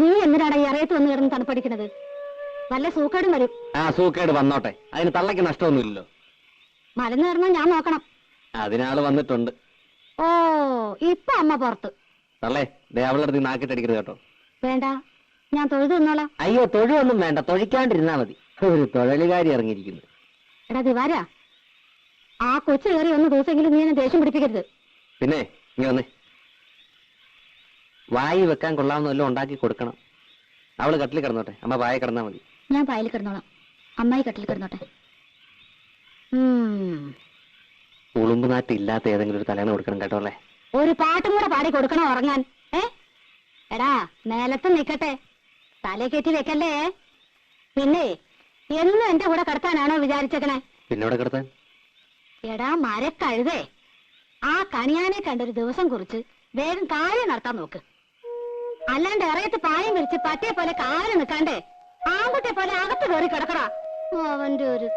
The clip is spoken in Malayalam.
നീ എന്തിനാണ് ഈ അറിയത്ത് വന്ന് കിടന്ന് തണുപ്പടിക്കുന്നത്? വല്ല സൂക്കേടും വരും. ആ സൂക്കേട് വന്നോട്ടെ, അതിന് തള്ളയ്ക്ക് നഷ്ടമൊന്നുമില്ലല്ലോ. മലന്ന് കയറണം, ഞാൻ നോക്കണം. അതിനാള് വന്നിട്ടുണ്ട്. ഓ, ഇപ്പൊ അമ്മ പുറത്ത്. തള്ളേ, ദേ അവളുടെ അടുത്ത് നാക്കിട്ടടിക്കരുത് കേട്ടോ. വേണ്ട, ഞാൻ തൊഴുതു നിന്നോളാം. അയ്യോ, തൊഴിലൊന്നും വേണ്ട, തൊഴിക്കാണ്ടിരുന്നാ മതി. ഒരു തൊഴിലുകാരി ഇറങ്ങിയിരിക്കുന്നു. എടാ ദിവാര, ആ കൊച്ചു കയറി ഒന്ന് ദിവസമെങ്കിലും നീ എന്നെ ദേഷ്യം പിടിപ്പിക്കരുത്. പിന്നെ ഇനി വന്നേ, വായി വെക്കാൻ കൊള്ളാവുന്നല്ലോ ഉണ്ടാക്കി കൊടുക്കണം. അവള് കട്ടിൽ കിടന്നോട്ടെ, അമ്മ പായ കിടന്നാ മതി. ഞാൻ പായൽ കിടന്നോളാം, അമ്മായി കട്ടിൽ കിടന്നോട്ടെ. ഉളുമ്പ് നാറ്റ് ഇല്ലാത്ത ഏതെങ്കിലും ഒരു തലേണ കൊടുക്കണം കേട്ടോ അല്ലേ. ഒരു പാട്ടും കൂടെ പാടി കൊടുക്കണോ ഉറങ്ങാൻ? എടാ നേലത്ത് നിക്കട്ടെ, തലേ കയറ്റി വെക്കല്ലേ. പിന്നെ എന്നും എന്റെ കൂടെ കിടത്താനാണോ വിചാരിച്ചേക്കണേ? പിന്നോടെ കിടത്താൻ? എടാ മരക്കഴുതേ, ആ കണിയാനെ കണ്ടൊരു ദിവസം കുറിച്ച് വേഗം കാര്യം നടത്താൻ നോക്ക്. അല്ലാണ്ട് ഇറയത്ത് പായം വിരിച്ച് പട്ടിയെ പോലെ കാല് നിൽക്കാണ്ടേ ആൺകുട്ടിയെ പോലെ അകത്ത് കയറി കിടക്കടാ. അവന്റെ ഒരു